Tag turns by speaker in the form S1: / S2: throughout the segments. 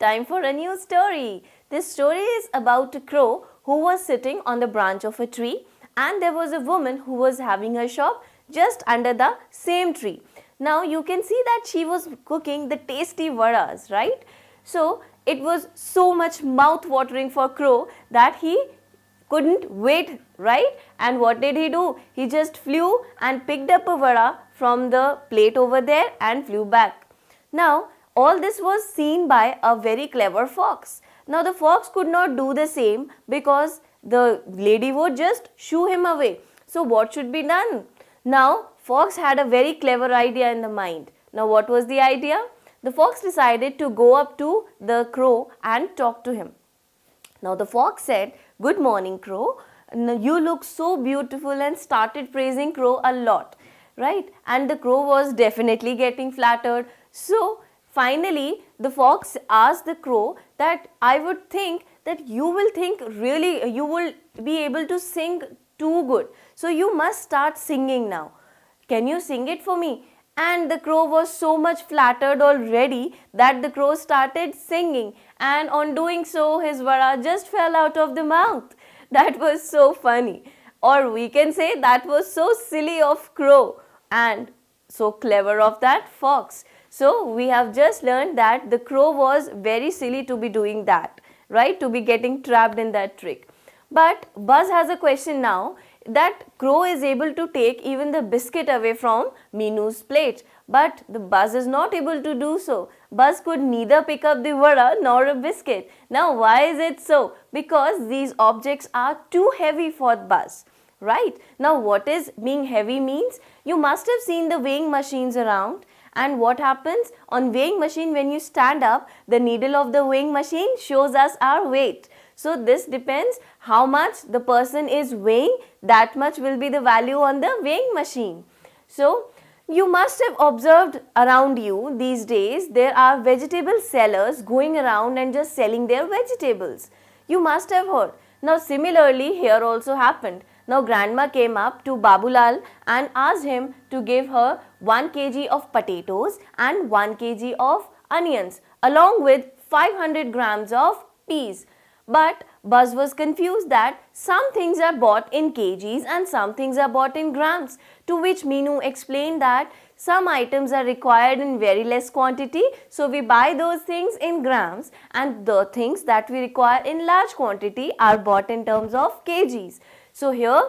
S1: time for a new story. This story is about a crow who was sitting on the branch of a tree, and there was a woman who was having her shop just under the same tree. Now you can see that she was cooking the tasty vadas, right? So it was so much mouth-watering for Crow that he couldn't wait, right? And what did he do? He just flew and picked up a vada from the plate over there and flew back. Now all this was seen by a very clever fox. Now the fox could not do the same because the lady would just shoo him away. So what should be done? Now fox had a very clever idea in the mind. Now what was the idea? The fox decided to go up to the crow and talk to him. Now the fox said, "Good morning, Crow. You look so beautiful," and started praising Crow a lot, right? And the crow was definitely getting flattered. So finally the fox asked the crow that, "I would think that you will be able to sing too good. So you must start singing now. Can you sing it for me?" And the crow was so much flattered already that the crow started singing, and on doing so his vada just fell out of the mouth. That was so funny, or we can say that was so silly of crow and so clever of that fox. So we have just learned that the crow was very silly to be doing that, right? To be getting trapped in that trick. But Buzz has a question now, that Crow is able to take even the biscuit away from Minu's plate, but the Buzz is not able to do so. Buzz could neither pick up the vada nor a biscuit. Now why is it so? Because these objects are too heavy for Buzz, right? Now what is being heavy means? You must have seen the weighing machines around. And what happens on weighing machine? When you stand up, the needle of the weighing machine shows us our weight. So this depends how much the person is weighing, that much will be the value on the weighing machine. So you must have observed around you these days there are vegetable sellers going around and just selling their vegetables. You must have heard. Now similarly here also happened. Now grandma came up to Babulal and asked him to give her 1 kg of potatoes and 1 kg of onions along with 500 grams of peas. But Buzz was confused that some things are bought in kgs and some things are bought in grams, to which Minu explained that some items are required in very less quantity, so we buy those things in grams, and the things that we require in large quantity are bought in terms of kgs. So here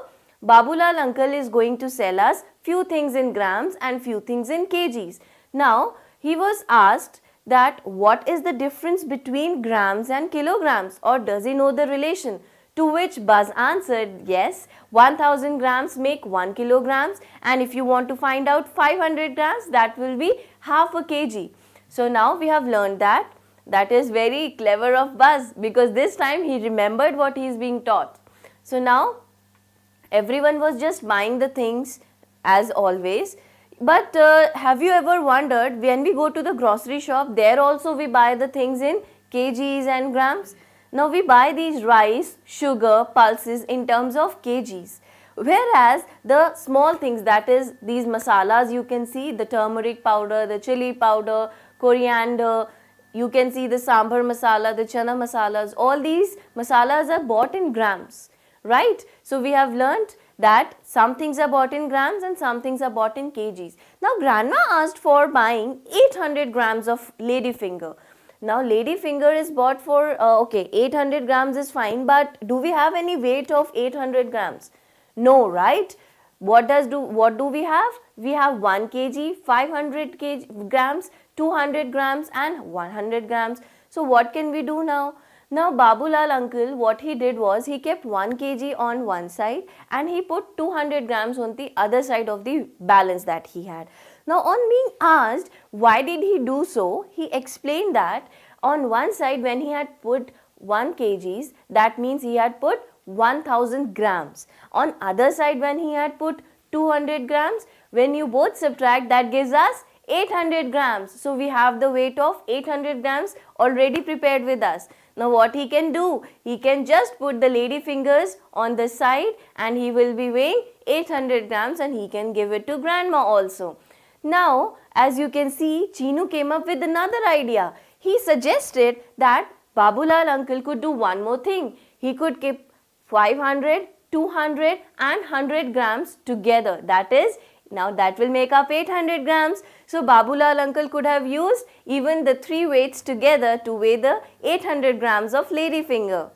S1: Babulal uncle is going to sell us few things in grams and few things in kgs. Now he was asked that what is the difference between grams and kilograms, or does he know the relation? To which Buzz answered, yes, 1000 grams make 1 kilograms, and if you want to find out 500 grams, that will be half a kg. So now we have learned that. That is very clever of Buzz, because this time he remembered what he is being taught. So now everyone was just buying the things as always. But have you ever wondered, when we go to the grocery shop, there also we buy the things in kgs and grams? Now we buy these rice, sugar, pulses in terms of kgs. Whereas the small things, that is these masalas, you can see the turmeric powder, the chili powder, coriander, you can see the sambar masala, the chana masalas, all these masalas are bought in grams, right? So we have learnt that some things are bought in grams and some things are bought in kgs. Now grandma asked for buying 800 grams of ladyfinger. Now ladyfinger is bought for, 800 grams is fine, but do we have any weight of 800 grams? No, right? What do we have? We have 1 kg, 500 grams, 200 grams and 100 grams. So what can we do now? Now Babulal uncle, what he did was he kept 1 kg on one side and he put 200 grams on the other side of the balance that he had. Now on being asked why did he do so, he explained that on one side when he had put 1 kgs, that means he had put 1000 grams. On other side when he had put 200 grams, when you both subtract, that gives us 800 grams. So we have the weight of 800 grams already prepared with us. Now what he can do? He can just put the lady fingers on the side and he will be weighing 800 grams and he can give it to grandma also. Now as you can see, Chinu came up with another idea. he suggested that Babulal uncle could do one more thing. He could keep 500, 200 and 100 grams together. That is, now that will make up 800 grams. So Babulal uncle could have used even the three weights together to weigh the 800 grams of ladyfinger.